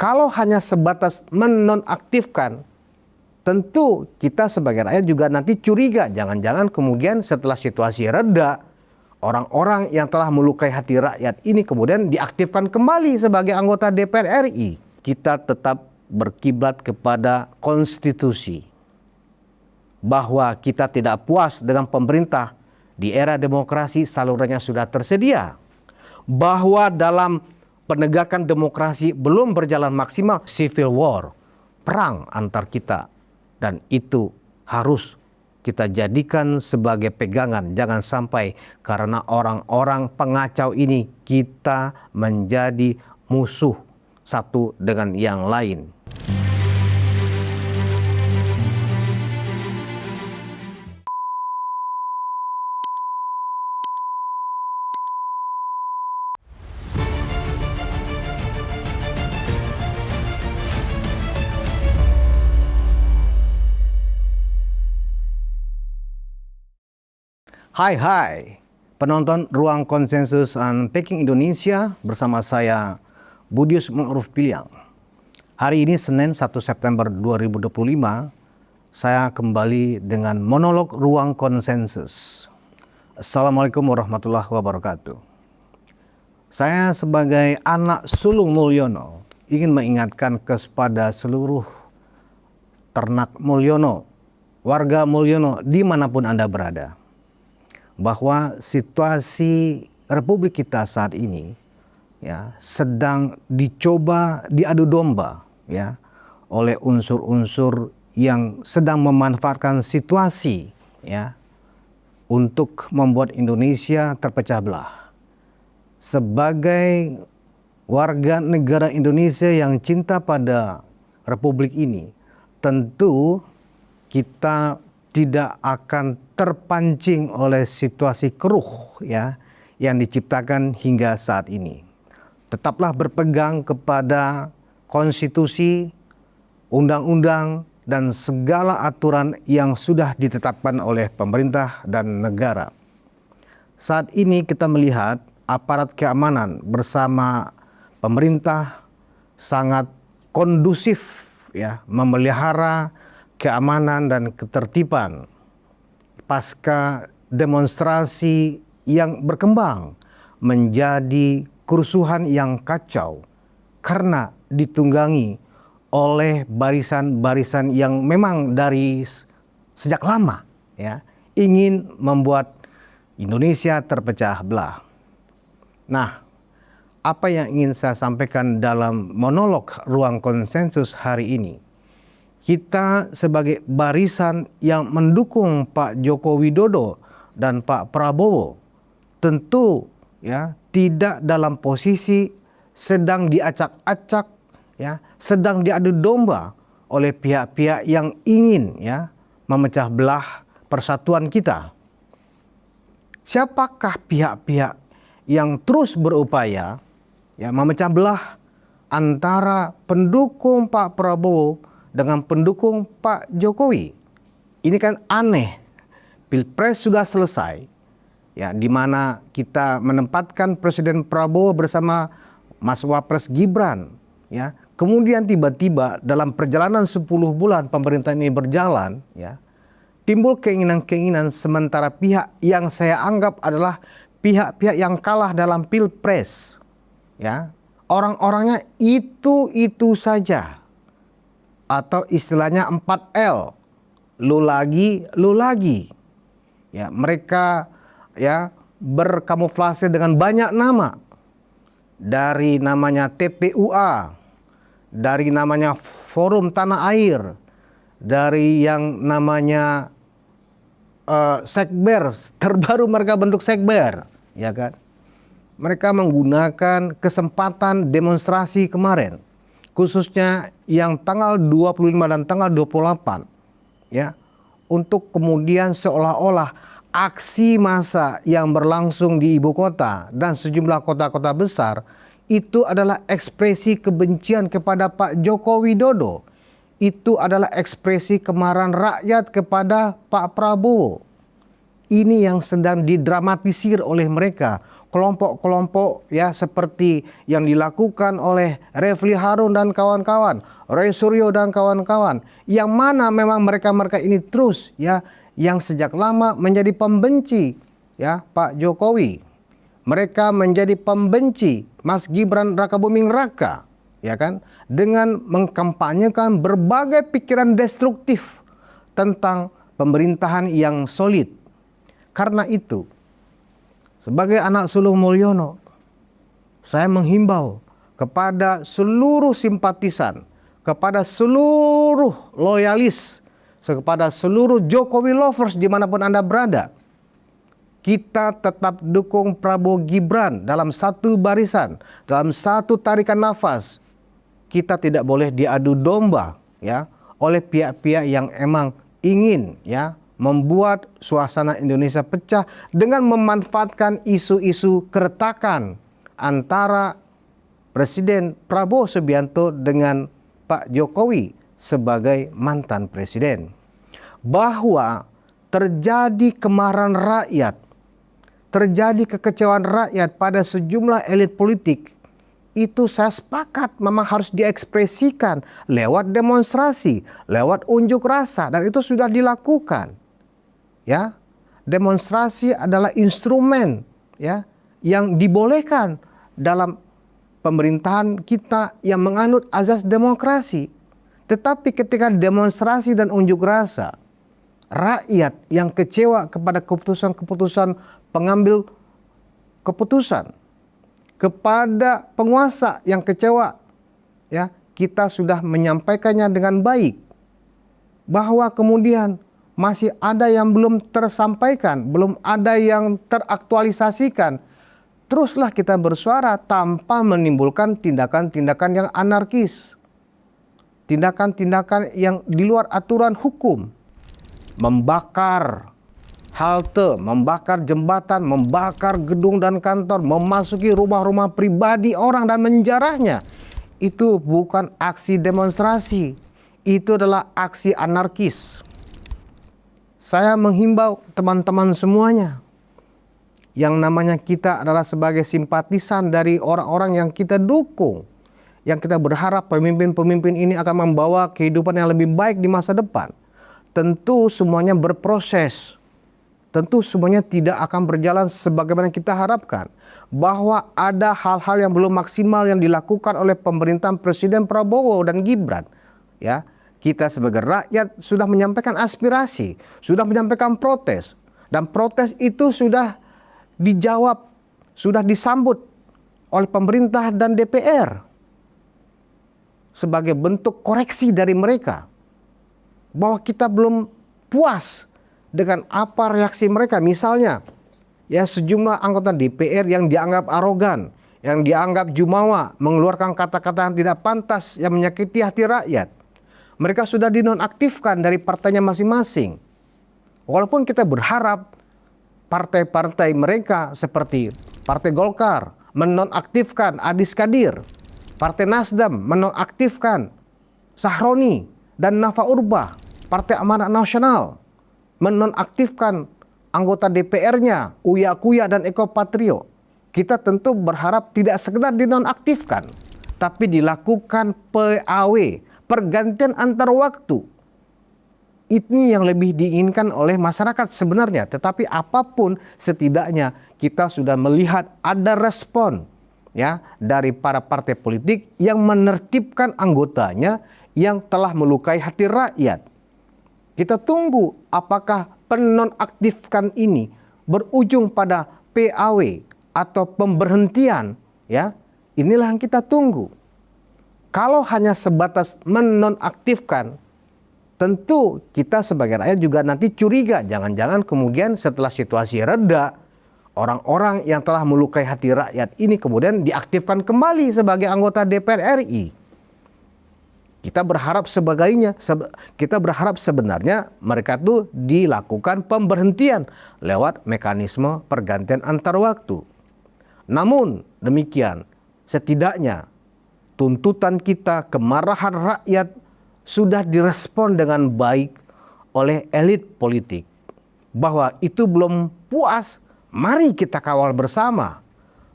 Kalau hanya sebatas menonaktifkan, tentu kita sebagai rakyat juga nanti curiga. Jangan-jangan kemudian setelah situasi reda, orang-orang yang telah melukai hati rakyat ini kemudian diaktifkan kembali sebagai anggota DPR RI. Kita tetap berkiblat kepada konstitusi. Bahwa kita tidak puas dengan pemerintah di era demokrasi salurannya sudah tersedia. Bahwa dalam penegakan demokrasi belum berjalan maksimal, civil war, perang antar kita. Dan itu harus kita jadikan sebagai pegangan. Jangan sampai karena orang-orang pengacau ini kita menjadi musuh satu dengan yang lain. Hai penonton Ruang Konsensus Unpacking Indonesia, bersama saya Budius Ma'ruf Piliang. Hari ini Senin 1 September 2025, saya kembali dengan monolog Ruang Konsensus. Assalamualaikum warahmatullahi wabarakatuh. Saya sebagai anak sulung Mulyono ingin mengingatkan kepada seluruh ternak Mulyono, warga Mulyono dimanapun Anda berada, bahwa situasi Republik kita saat ini ya sedang dicoba diadu domba ya oleh unsur-unsur yang sedang memanfaatkan situasi ya untuk membuat Indonesia terpecah belah. Sebagai warga negara Indonesia yang cinta pada Republik ini, tentu kita tidak akan terpancing oleh situasi keruh ya yang diciptakan hingga saat ini. Tetaplah berpegang kepada konstitusi, undang-undang, dan segala aturan yang sudah ditetapkan oleh pemerintah dan negara. Saat ini kita melihat aparat keamanan bersama pemerintah sangat kondusif ya memelihara keamanan dan ketertiban pasca demonstrasi yang berkembang menjadi kerusuhan yang kacau karena ditunggangi oleh barisan-barisan yang memang dari sejak lama ya ingin membuat Indonesia terpecah belah. Nah, apa yang ingin saya sampaikan dalam monolog Ruang Konsensus hari ini? Kita sebagai barisan yang mendukung Pak Joko Widodo dan Pak Prabowo tentu ya tidak dalam posisi sedang diacak-acak ya, sedang diadu domba oleh pihak-pihak yang ingin ya memecah belah persatuan kita. Siapakah pihak-pihak yang terus berupaya ya memecah belah antara pendukung Pak Prabowo dengan pendukung Pak Jokowi? Ini kan aneh. Pilpres sudah selesai, ya, di mana kita menempatkan Presiden Prabowo bersama Mas Wapres Gibran, ya. Kemudian tiba-tiba dalam perjalanan 10 bulan pemerintahan ini berjalan, ya, timbul keinginan-keinginan sementara pihak yang saya anggap adalah pihak-pihak yang kalah dalam Pilpres, ya. Orang-orangnya itu saja. Atau istilahnya 4L, lu lagi. Ya, mereka ya berkamuflase dengan banyak nama. Dari namanya TPUA, dari namanya Forum Tanah Air, dari yang namanya Sekber, terbaru mereka bentuk Sekber, ya kan? Mereka menggunakan kesempatan demonstrasi kemarin, khususnya yang tanggal 25 dan tanggal 28 ya, untuk kemudian seolah-olah aksi massa yang berlangsung di ibu kota dan sejumlah kota-kota besar itu adalah ekspresi kebencian kepada Pak Joko Widodo. Itu adalah ekspresi kemarahan rakyat kepada Pak Prabowo. Ini yang sedang didramatisir oleh mereka. kelompok-kelompok ya seperti yang dilakukan oleh Refli Harun dan kawan-kawan, Roy Suryo dan kawan-kawan, yang mana memang mereka-mereka ini terus ya yang sejak lama menjadi pembenci ya Pak Jokowi. Mereka menjadi pembenci Mas Gibran Rakabuming Raka, ya kan, dengan mengkampanyekan berbagai pikiran destruktif tentang pemerintahan yang solid. Karena itu, sebagai anak sulung Mulyono, saya menghimbau kepada seluruh simpatisan, kepada seluruh loyalis, kepada seluruh Jokowi lovers dimanapun Anda berada, kita tetap dukung Prabowo Gibran dalam satu barisan, dalam satu tarikan nafas. Kita tidak boleh diadu domba ya oleh pihak-pihak yang emang ingin ya membuat suasana Indonesia pecah dengan memanfaatkan isu-isu keretakan antara Presiden Prabowo Subianto dengan Pak Jokowi sebagai mantan presiden. Bahwa terjadi kemarahan rakyat, terjadi kekecewaan rakyat pada sejumlah elit politik, itu saya sepakat memang harus diekspresikan lewat demonstrasi, lewat unjuk rasa, dan itu sudah dilakukan. Ya, demonstrasi adalah instrumen ya yang dibolehkan dalam pemerintahan kita yang menganut azas demokrasi. Tetapi ketika demonstrasi dan unjuk rasa, rakyat yang kecewa kepada keputusan-keputusan pengambil keputusan, kepada penguasa yang kecewa, ya, kita sudah menyampaikannya dengan baik. Bahwa kemudian masih ada yang belum tersampaikan, belum ada yang teraktualisasikan, teruslah kita bersuara tanpa menimbulkan tindakan-tindakan yang anarkis, tindakan-tindakan yang di luar aturan hukum, membakar halte, membakar jembatan, membakar gedung dan kantor, memasuki rumah-rumah pribadi orang dan menjarahnya. Itu bukan aksi demonstrasi, itu adalah aksi anarkis. Saya menghimbau teman-teman semuanya, yang namanya kita adalah sebagai simpatisan dari orang-orang yang kita dukung, yang kita berharap pemimpin-pemimpin ini akan membawa kehidupan yang lebih baik di masa depan. Tentu semuanya berproses. Tentu semuanya tidak akan berjalan sebagaimana kita harapkan. Bahwa ada hal-hal yang belum maksimal yang dilakukan oleh pemerintahan Presiden Prabowo dan Gibran. Ya, kita sebagai rakyat sudah menyampaikan aspirasi, sudah menyampaikan protes. Dan protes itu sudah dijawab, sudah disambut oleh pemerintah dan DPR. Sebagai bentuk koreksi dari mereka. Bahwa kita belum puas dengan apa reaksi mereka. Misalnya, ya sejumlah anggota DPR yang dianggap arogan, yang dianggap jumawa, mengeluarkan kata-kata yang tidak pantas, yang menyakiti hati rakyat. Mereka sudah dinonaktifkan dari partainya masing-masing. Walaupun kita berharap partai-partai mereka seperti Partai Golkar menonaktifkan Adis Kadir, Partai Nasdem menonaktifkan Sahroni dan Nafa Urbah, Partai Amanat Nasional menonaktifkan anggota DPR-nya, Uya Kuya dan Eko Patrio. Kita tentu berharap tidak sekedar dinonaktifkan, tapi dilakukan PAW, pergantian antar waktu. Ini yang lebih diinginkan oleh masyarakat sebenarnya. Tetapi apapun, setidaknya kita sudah melihat ada respon ya dari para partai politik yang menertibkan anggotanya yang telah melukai hati rakyat. Kita tunggu apakah penonaktifkan ini berujung pada PAW atau pemberhentian, ya. Inilah yang kita tunggu. Kalau hanya sebatas menonaktifkan, tentu kita sebagai rakyat juga nanti curiga. Jangan-jangan kemudian setelah situasi reda, orang-orang yang telah melukai hati rakyat ini kemudian diaktifkan kembali sebagai anggota DPR RI. Kita berharap kita berharap sebenarnya mereka tuh dilakukan pemberhentian lewat mekanisme pergantian antar waktu. Namun demikian, setidaknya tuntutan kita, kemarahan rakyat sudah direspon dengan baik oleh elit politik. Bahwa itu belum puas, mari kita kawal bersama.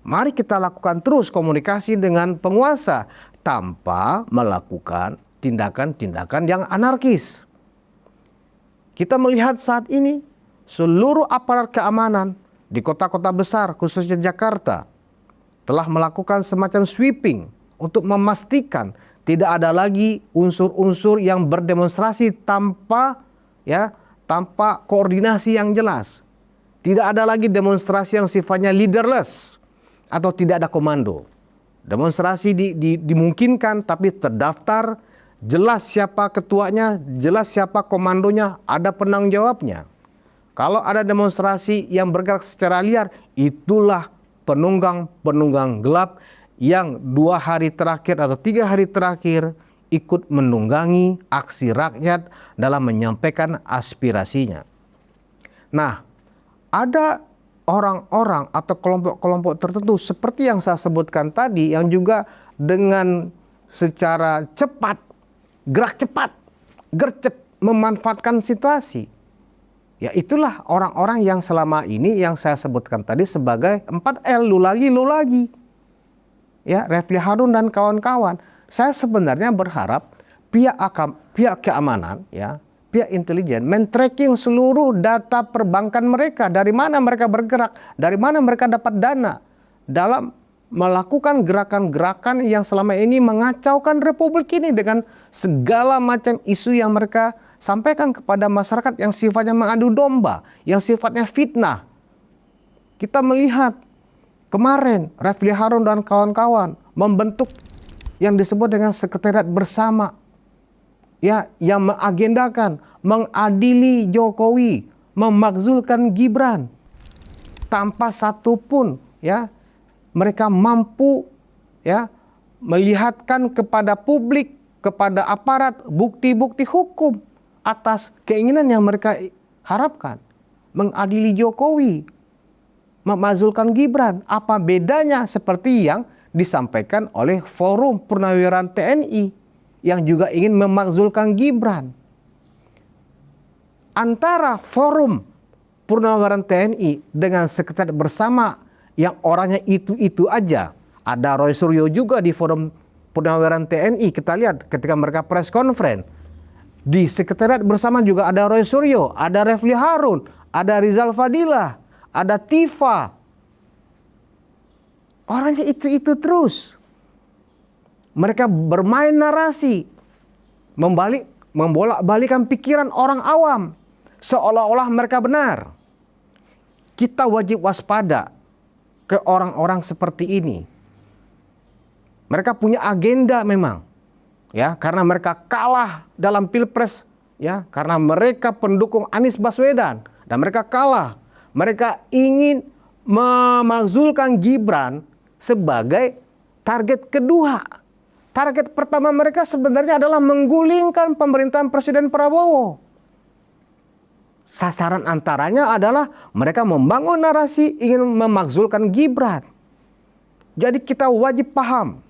Mari kita lakukan terus komunikasi dengan penguasa tanpa melakukan tindakan-tindakan yang anarkis. Kita melihat saat ini seluruh aparat keamanan di kota-kota besar, khususnya Jakarta, telah melakukan semacam sweeping untuk memastikan tidak ada lagi unsur-unsur yang berdemonstrasi tanpa koordinasi yang jelas. Tidak ada lagi demonstrasi yang sifatnya leaderless atau tidak ada komando. Demonstrasi dimungkinkan tapi terdaftar, jelas siapa ketuanya, jelas siapa komandonya, ada penanggung jawabnya. Kalau ada demonstrasi yang bergerak secara liar, itulah penunggang gelap yang 2 hari terakhir atau 3 hari terakhir ikut menunggangi aksi rakyat dalam menyampaikan aspirasinya. Nah, ada orang-orang atau kelompok-kelompok tertentu seperti yang saya sebutkan tadi yang juga dengan secara cepat, gerak cepat, gercep memanfaatkan situasi. Ya itulah orang-orang yang selama ini yang saya sebutkan tadi sebagai 4L, lu lagi. Ya, Refli Harun dan kawan-kawan. Saya sebenarnya berharap pihak keamanan, ya, pihak intelijen men-tracking seluruh data perbankan mereka, dari mana mereka bergerak, dari mana mereka dapat dana dalam melakukan gerakan-gerakan yang selama ini mengacaukan Republik ini dengan segala macam isu yang mereka sampaikan kepada masyarakat yang sifatnya mengadu domba, yang sifatnya fitnah. Kita melihat kemarin Refli Harun dan kawan-kawan membentuk yang disebut dengan sekretariat bersama, ya, yang mengagendakan mengadili Jokowi, memakzulkan Gibran, tanpa satupun ya mereka mampu ya melihatkan kepada publik, kepada aparat bukti-bukti hukum atas keinginan yang mereka harapkan. Mengadili Jokowi, memakzulkan Gibran. Apa bedanya seperti yang disampaikan oleh Forum Purnawirawan TNI yang juga ingin memakzulkan Gibran. Antara Forum Purnawirawan TNI dengan sekretariat bersama yang orangnya itu-itu aja. Ada Roy Suryo juga di Forum Purnawirawan TNI. Kita lihat ketika mereka press conference. Di sekretariat bersama juga ada Roy Suryo, ada Refli Harun, ada Rizal Fadilah, ada Tifa. Orangnya itu-itu terus. Mereka bermain narasi, membolak-balikan pikiran orang awam, seolah-olah mereka benar. Kita wajib waspada ke orang-orang seperti ini. Mereka punya agenda memang, ya, karena mereka kalah dalam Pilpres, ya, karena mereka pendukung Anies Baswedan dan mereka kalah. Mereka ingin memakzulkan Gibran sebagai target kedua. Target pertama mereka sebenarnya adalah menggulingkan pemerintahan Presiden Prabowo. Sasaran antaranya adalah mereka membangun narasi ingin memakzulkan Gibran. Jadi kita wajib paham,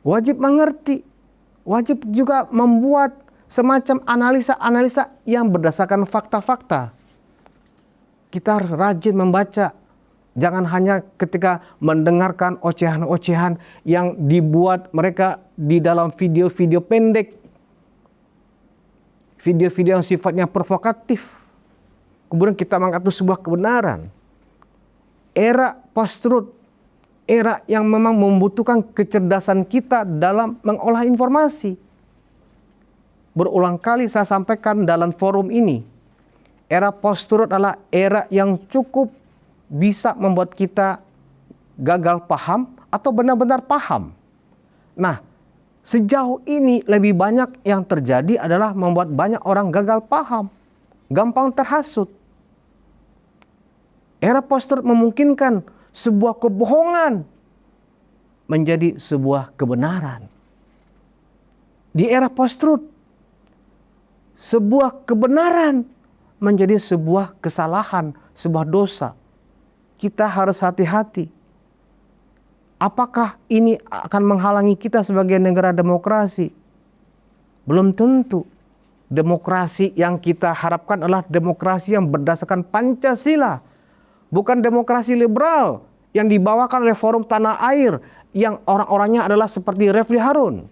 wajib mengerti, wajib juga membuat semacam analisa-analisa yang berdasarkan fakta-fakta. Kita harus rajin membaca. Jangan hanya ketika mendengarkan ocehan-ocehan yang dibuat mereka di dalam video-video pendek. Video-video yang sifatnya provokatif. Kemudian kita menganggap itu sebuah kebenaran. Era post-truth, era yang memang membutuhkan kecerdasan kita dalam mengolah informasi. Berulang kali saya sampaikan dalam forum ini, era post-truth adalah era yang cukup bisa membuat kita gagal paham atau benar-benar paham. Nah, sejauh ini lebih banyak yang terjadi adalah membuat banyak orang gagal paham, gampang terhasut. Era post-truth memungkinkan sebuah kebohongan menjadi sebuah kebenaran. Di era post-truth, sebuah kebenaran menjadi sebuah kesalahan, sebuah dosa. Kita harus hati-hati. Apakah ini akan menghalangi kita sebagai negara demokrasi? Belum tentu. Demokrasi yang kita harapkan adalah demokrasi yang berdasarkan Pancasila. Bukan demokrasi liberal yang dibawakan oleh Forum Tanah Air yang orang-orangnya adalah seperti Refli Harun.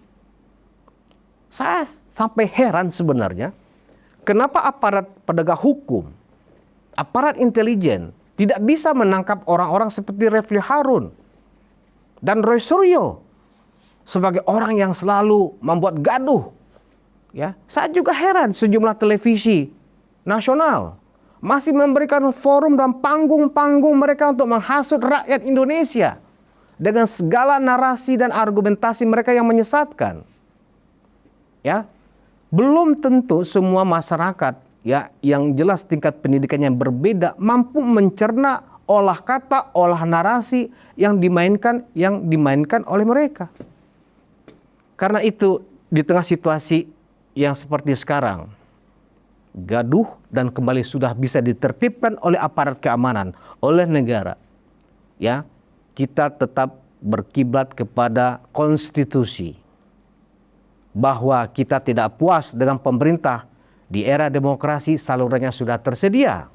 Saya sampai heran sebenarnya, kenapa aparat penegak hukum, aparat intelijen tidak bisa menangkap orang-orang seperti Refli Harun dan Roy Suryo sebagai orang yang selalu membuat gaduh. Ya, saya juga heran sejumlah televisi nasional masih memberikan forum dan panggung-panggung mereka untuk menghasut rakyat Indonesia dengan segala narasi dan argumentasi mereka yang menyesatkan. Ya, belum tentu semua masyarakat ya yang jelas tingkat pendidikannya berbeda mampu mencerna olah kata, olah narasi yang dimainkan oleh mereka. Karena itu di tengah situasi yang seperti sekarang, gaduh dan kembali sudah bisa ditertibkan oleh aparat keamanan, oleh negara. Ya, kita tetap berkiblat kepada konstitusi. Bahwa kita tidak puas dengan pemerintah di era demokrasi salurannya sudah tersedia.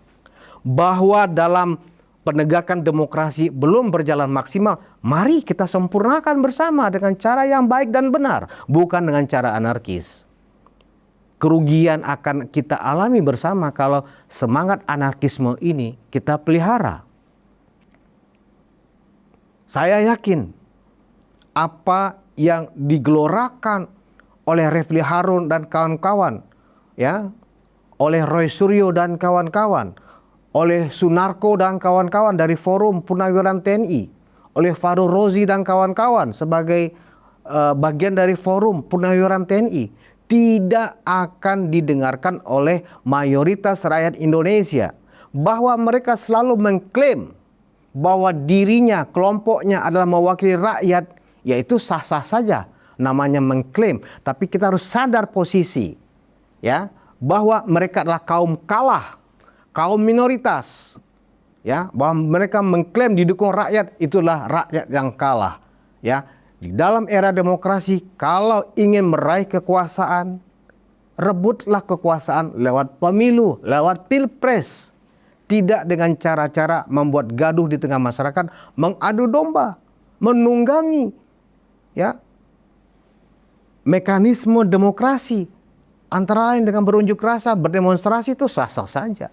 Bahwa dalam penegakan demokrasi belum berjalan maksimal, mari kita sempurnakan bersama dengan cara yang baik dan benar, bukan dengan cara anarkis. Kerugian akan kita alami bersama kalau semangat anarkisme ini kita pelihara. Saya yakin apa yang digelorakan oleh Refli Harun dan kawan-kawan, ya, oleh Roy Suryo dan kawan-kawan, oleh Sunarko dan kawan-kawan dari Forum Purnawiran TNI, oleh Fahrul Rozi dan kawan-kawan sebagai bagian dari Forum Purnawiran TNI, tidak akan didengarkan oleh mayoritas rakyat Indonesia, bahwa mereka selalu mengklaim bahwa dirinya, kelompoknya adalah mewakili rakyat, yaitu sah-sah saja. Namanya mengklaim, tapi kita harus sadar posisi, ya, bahwa mereka adalah kaum kalah, kaum minoritas, ya, bahwa mereka mengklaim didukung rakyat, itulah rakyat yang kalah, ya. Di dalam era demokrasi, kalau ingin meraih kekuasaan, rebutlah kekuasaan lewat pemilu, lewat pilpres, tidak dengan cara-cara membuat gaduh di tengah masyarakat, mengadu domba, menunggangi, ya, mekanisme demokrasi, antara lain dengan berunjuk rasa, berdemonstrasi, itu sah-sah saja.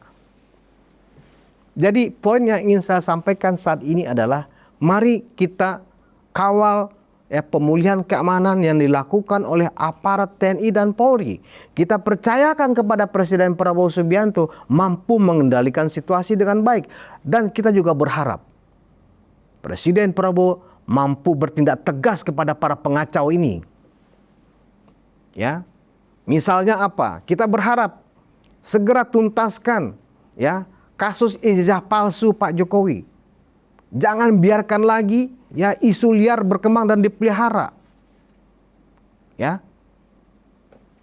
Jadi poin yang ingin saya sampaikan saat ini adalah mari kita kawal ya pemulihan keamanan yang dilakukan oleh aparat TNI dan Polri. Kita percayakan kepada Presiden Prabowo Subianto mampu mengendalikan situasi dengan baik, dan kita juga berharap Presiden Prabowo mampu bertindak tegas kepada para pengacau ini. Ya, misalnya apa? Kita berharap segera tuntaskan ya kasus ijazah palsu Pak Jokowi. Jangan biarkan lagi ya isu liar berkembang dan dipelihara. Ya.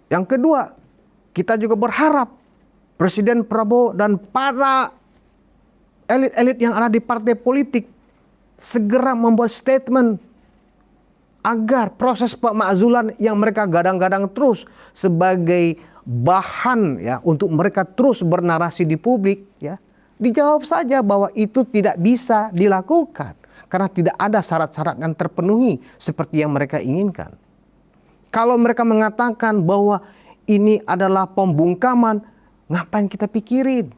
Yang kedua, kita juga berharap Presiden Prabowo dan para elit-elit yang ada di partai politik segera membuat statement agar proses pemakzulan yang mereka gadang-gadang terus sebagai bahan ya untuk mereka terus bernarasi di publik, ya, dijawab saja bahwa itu tidak bisa dilakukan karena tidak ada syarat-syarat yang terpenuhi seperti yang mereka inginkan. Kalau mereka mengatakan bahwa ini adalah pembungkaman, ngapain kita pikirin?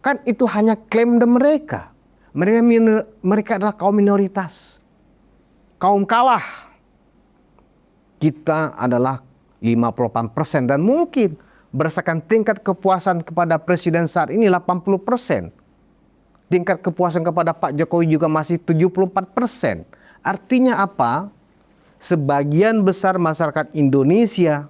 Kan itu hanya klaim mereka. Mereka adalah kaum minoritas, kaum kalah. Kita adalah 58% dan mungkin berdasarkan tingkat kepuasan kepada presiden saat ini 80%. Tingkat kepuasan kepada Pak Jokowi juga masih 74%. Artinya apa? Sebagian besar masyarakat Indonesia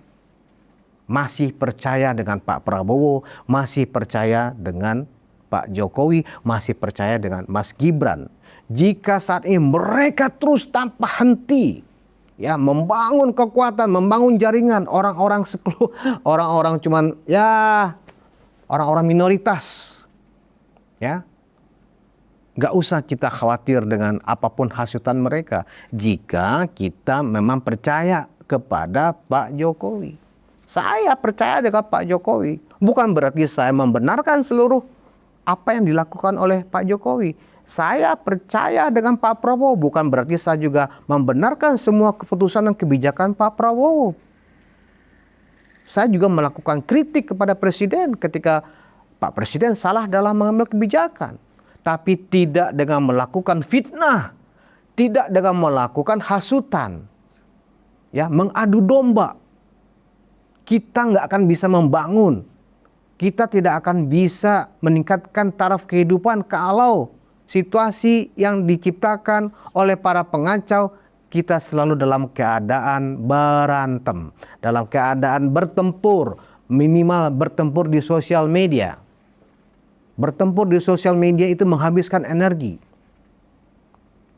masih percaya dengan Pak Prabowo, masih percaya dengan Pak Jokowi, masih percaya dengan Mas Gibran. Jika saat ini mereka terus tanpa henti ya membangun kekuatan, membangun jaringan orang-orang cuman ya orang-orang minoritas, ya nggak usah kita khawatir dengan apapun hasutan mereka jika kita memang percaya kepada Pak Jokowi. Saya percaya dengan Pak Jokowi, bukan berarti saya membenarkan seluruh apa yang dilakukan oleh Pak Jokowi. saya percaya dengan Pak Prabowo, bukan berarti saya juga membenarkan semua keputusan dan kebijakan Pak Prabowo. Saya juga melakukan kritik kepada Presiden ketika Pak Presiden salah dalam mengambil kebijakan. Tapi tidak dengan melakukan fitnah, tidak dengan melakukan hasutan, ya, mengadu domba. Kita nggak akan bisa membangun, kita tidak akan bisa meningkatkan taraf kehidupan kalau situasi yang diciptakan oleh para pengacau, kita selalu dalam keadaan berantem, dalam keadaan bertempur, minimal bertempur di sosial media. Bertempur di sosial media itu menghabiskan energi.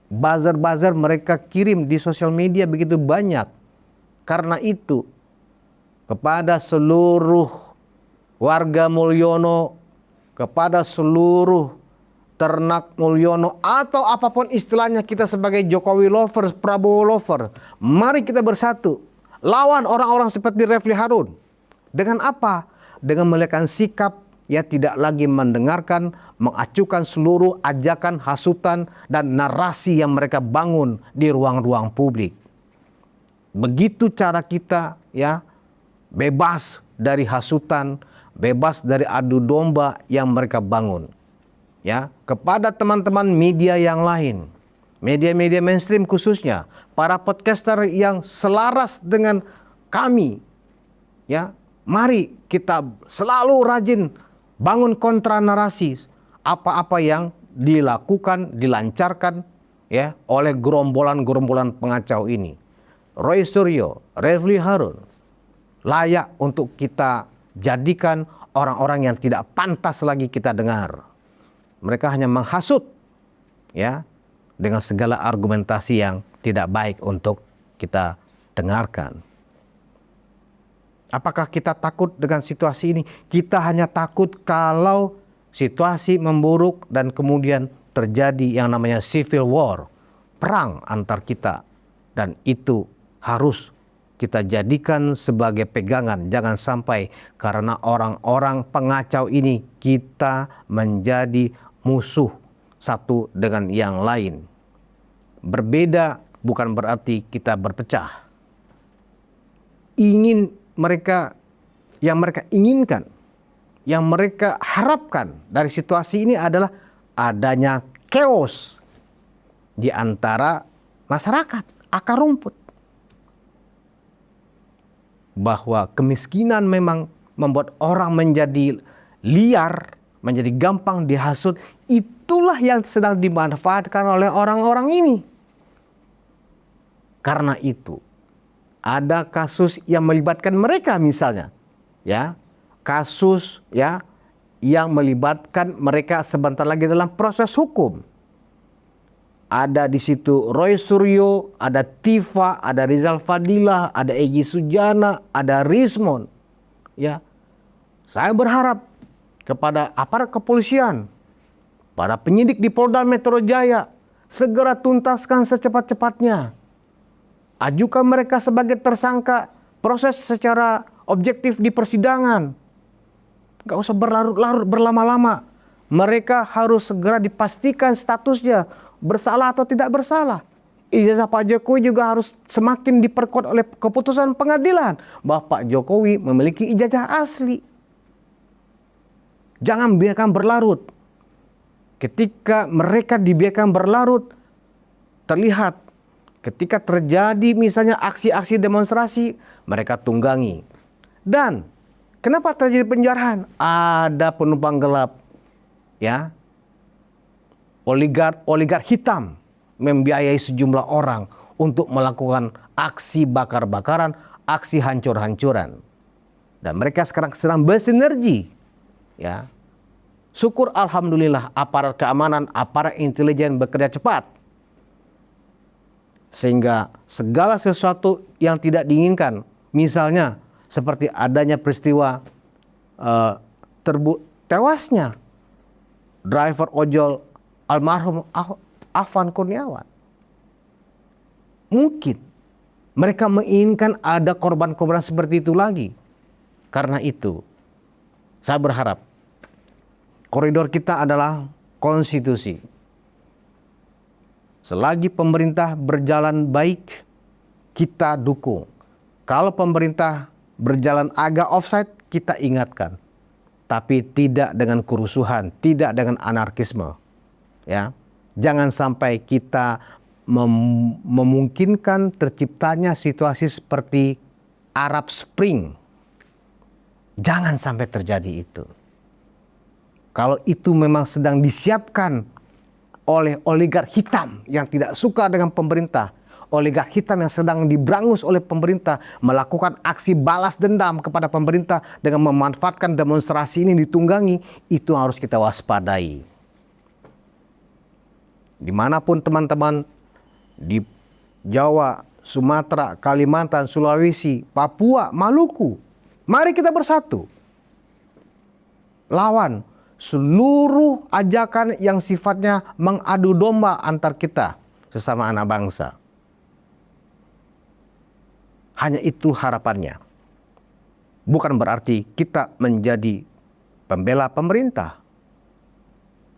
Buzzer-buzzer mereka kirim di sosial media begitu banyak. Karena itu, kepada seluruh warga Mulyono, kepada seluruh ternak Mulyono, atau apapun istilahnya kita sebagai Jokowi lovers, Prabowo lovers, mari kita bersatu lawan orang-orang seperti Refli Harun. Dengan apa? Dengan melihatkan sikap, ya, tidak lagi mendengarkan, mengacukan seluruh ajakan, hasutan, dan narasi yang mereka bangun di ruang-ruang publik. Begitu cara kita, ya, bebas dari hasutan, bebas dari adu domba yang mereka bangun. Ya, kepada teman-teman media yang lain, media-media mainstream khususnya, para podcaster yang selaras dengan kami, ya, mari kita selalu rajin bangun kontra narasi apa-apa yang dilakukan, dilancarkan, ya, oleh gerombolan-gerombolan pengacau ini. Roy Suryo, Refli Harun layak untuk kita jadikan orang-orang yang tidak pantas lagi kita dengar. Mereka hanya menghasut, ya, dengan segala argumentasi yang tidak baik untuk kita dengarkan. Apakah kita takut dengan situasi ini? Kita hanya takut kalau situasi memburuk dan kemudian terjadi yang namanya civil war, perang antar kita, dan itu harus kita jadikan sebagai pegangan. Jangan sampai karena orang-orang pengacau ini kita menjadi musuh satu dengan yang lain. Berbeda bukan berarti kita berpecah. Yang mereka inginkan, yang mereka harapkan dari situasi ini adalah adanya chaos di antara masyarakat, akar rumput. Bahwa kemiskinan memang membuat orang menjadi liar, menjadi gampang dihasut. Itulah yang sedang dimanfaatkan oleh orang-orang ini. Karena itu, ada kasus yang melibatkan mereka misalnya, ya, kasus, ya, yang melibatkan mereka sebentar lagi dalam proses hukum. Ada di situ Roy Suryo, ada Tifa, ada Rizal Fadilah, ada Egy Sujana, ada Rismon. Ya, saya berharap kepada aparat kepolisian, para penyidik di Polda Metro Jaya, segera tuntaskan secepat-cepatnya. Ajukan mereka sebagai tersangka, proses secara objektif di persidangan. Gak usah berlarut-larut, berlama-lama. Mereka harus segera dipastikan statusnya, bersalah atau tidak bersalah. Ijazah Pak Jokowi juga harus semakin diperkuat oleh keputusan pengadilan bahwa Pak Jokowi memiliki ijazah asli. Jangan biarkan berlarut. Ketika mereka dibiarkan berlarut, terlihat ketika terjadi misalnya aksi-aksi demonstrasi, mereka tunggangi. Dan kenapa terjadi penjarahan? Ada penumpang gelap, ya, oligark hitam membiayai sejumlah orang untuk melakukan aksi bakar-bakaran, aksi hancur-hancuran. Dan mereka sekarang sedang bersinergi, ya. Syukur alhamdulillah aparat keamanan, aparat intelijen bekerja cepat. Sehingga segala sesuatu yang tidak diinginkan, misalnya seperti adanya peristiwa tewasnya driver ojol almarhum Afwan Kurniawan. Mungkin mereka menginginkan ada korban-korban seperti itu lagi. Karena itu, saya berharap koridor kita adalah konstitusi. Selagi pemerintah berjalan baik, kita dukung. Kalau pemerintah berjalan agak offside, kita ingatkan. Tapi tidak dengan kerusuhan, tidak dengan anarkisme. Ya, jangan sampai kita memungkinkan terciptanya situasi seperti Arab Spring. Jangan sampai terjadi itu. Kalau itu memang sedang disiapkan oleh oligark hitam yang tidak suka dengan pemerintah, oligark hitam yang sedang diberangus oleh pemerintah, melakukan aksi balas dendam kepada pemerintah dengan memanfaatkan demonstrasi ini ditunggangi, itu harus kita waspadai. Dimanapun teman-teman, di Jawa, Sumatera, Kalimantan, Sulawesi, Papua, Maluku, mari kita bersatu. Lawan seluruh ajakan yang sifatnya mengadu domba antar kita sesama anak bangsa. Hanya itu harapannya. Bukan berarti kita menjadi pembela pemerintah.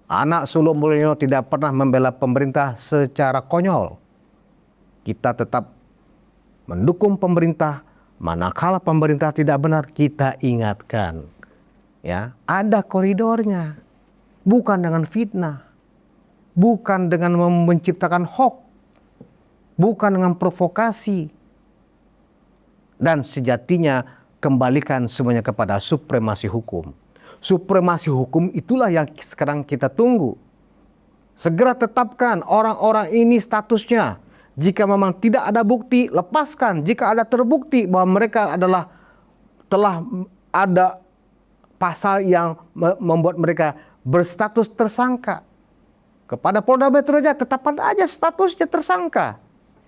Anak sulung Mulyono tidak pernah membela pemerintah secara konyol. Kita tetap mendukung pemerintah, manakala pemerintah tidak benar kita ingatkan. Ya, ada koridornya. Bukan dengan fitnah. Bukan dengan menciptakan hoax. Bukan dengan provokasi. Dan sejatinya kembalikan semuanya kepada supremasi hukum. Supremasi hukum itulah yang sekarang kita tunggu. Segera tetapkan orang-orang ini statusnya. Jika memang tidak ada bukti, lepaskan. Jika ada terbukti bahwa mereka adalah telah ada pasal yang membuat mereka berstatus tersangka, kepada Polda Metro Jaya tetapkan aja statusnya tersangka.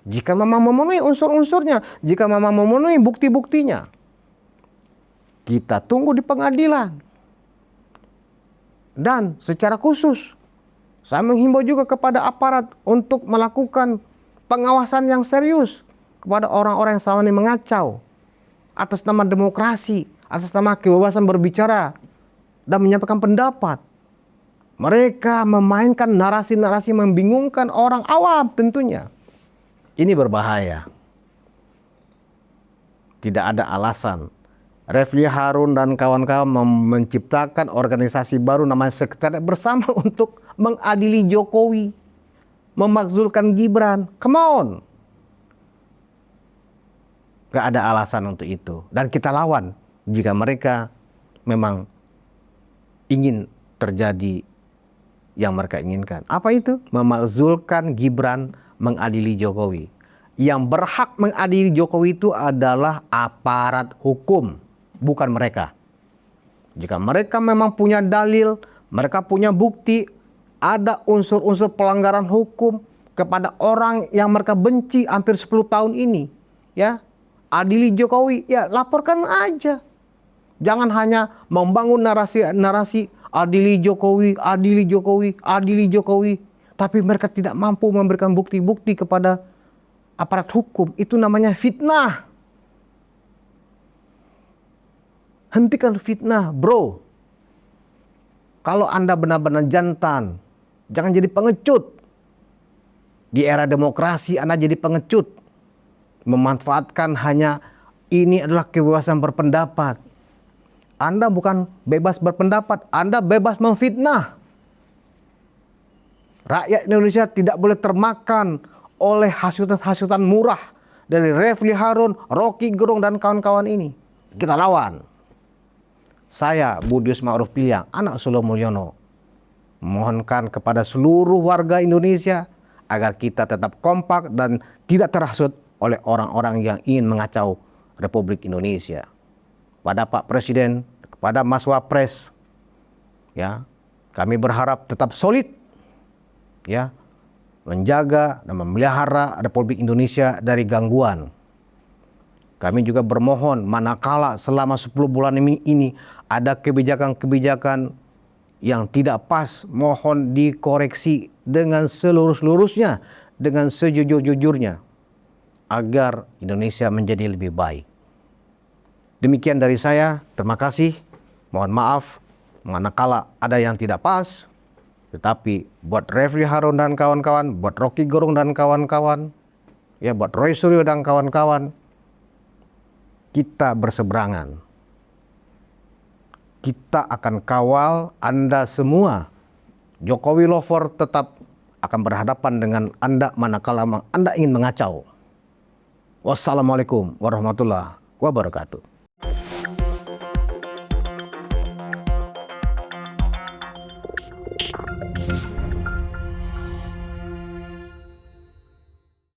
Jika memang memenuhi unsur-unsurnya, jika memang memenuhi bukti-buktinya, kita tunggu di pengadilan. Dan secara khusus, saya menghimbau juga kepada aparat untuk melakukan pengawasan yang serius kepada orang-orang yang selama ini mengacau atas nama demokrasi, atas nama kebebasan berbicara dan menyampaikan pendapat. Mereka memainkan narasi-narasi membingungkan orang awam tentunya. Ini berbahaya. Tidak ada alasan Refli Harun dan kawan-kawan menciptakan organisasi baru namanya Sekretariat Bersama untuk mengadili Jokowi, memakzulkan Gibran. Come on. Gak ada alasan untuk itu. Dan kita lawan jika mereka memang ingin terjadi yang mereka inginkan. Apa itu? Memakzulkan Gibran mengadili Jokowi. Yang berhak mengadili Jokowi itu adalah aparat hukum, bukan mereka. Jika mereka memang punya dalil, mereka punya bukti, ada unsur-unsur pelanggaran hukum kepada orang yang mereka benci hampir 10 tahun ini, ya, adili Jokowi, ya laporkan aja. Jangan hanya membangun narasi adili Jokowi, adili Jokowi, adili Jokowi, tapi mereka tidak mampu memberikan bukti-bukti kepada aparat hukum. Itu namanya fitnah. Hentikan fitnah, bro. Kalau Anda benar-benar jantan, jangan jadi pengecut. Di era demokrasi Anda jadi pengecut. Memanfaatkan hanya ini adalah kebebasan berpendapat. Anda bukan bebas berpendapat, Anda bebas memfitnah. Rakyat Indonesia tidak boleh termakan oleh hasutan-hasutan murah dari Refli Harun, Rocky Gerung, dan kawan-kawan ini. Kita lawan. Saya, Budius Ma'ruf Piliang, anak sulung Mulyono, memohonkan kepada seluruh warga Indonesia agar kita tetap kompak dan tidak terhasut oleh orang-orang yang ingin mengacau Republik Indonesia. Pada Pak Presiden, kepada Mas Wapres, ya, kami berharap tetap solid, ya, menjaga dan memelihara Republik Indonesia dari gangguan. Kami juga bermohon manakala selama 10 bulan ini ada kebijakan-kebijakan yang tidak pas, mohon dikoreksi dengan seluruh-seluruhnya, dengan sejujur-jujurnya, agar Indonesia menjadi lebih baik. Demikian dari saya, terima kasih, mohon maaf manakala ada yang tidak pas. Tetapi buat Refli Harun dan kawan-kawan, buat Rocky Gerung dan kawan-kawan, ya buat Roy Suryo dan kawan-kawan, kita berseberangan. Kita akan kawal Anda semua. Jokowi lover tetap akan berhadapan dengan Anda manakala Anda ingin mengacau. Wassalamualaikum warahmatullahi wabarakatuh.